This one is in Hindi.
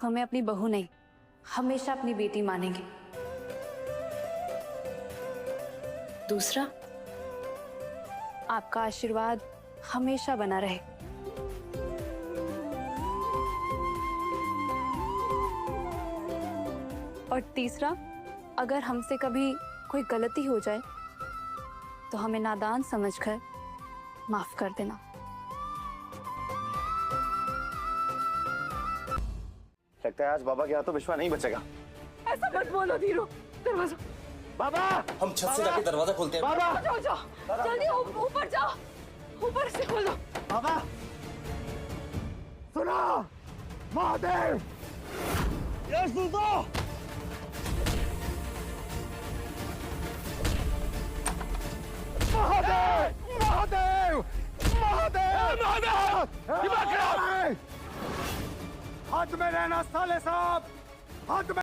हमें अपनी बहू नहीं, हमेशा अपनी बेटी मानेंगे। दूसरा, आपका आशीर्वाद हमेशा बना रहे। और तीसरा, अगर हमसे कभी कोई गलती हो जाए तो हमें नादान समझकर माफ कर देना। लगता है आज बाबा के यहाँ तो विश्वा नहीं बचेगा। ऐसा मत बोलो धीरू, दरवाजा। बाबा, हम छत से जाके दरवाजा खोलते हैं। बाबा, जाओ जाओ, जल्दी ऊपर जाओ, ऊपर से खोलो। बाबा, सुनो, महादेव, ये सुनो। महादेव, महादेव, महादेव, महादेव, दिमाग खराब है। हाथ में रहना साले साहब, हाथ में।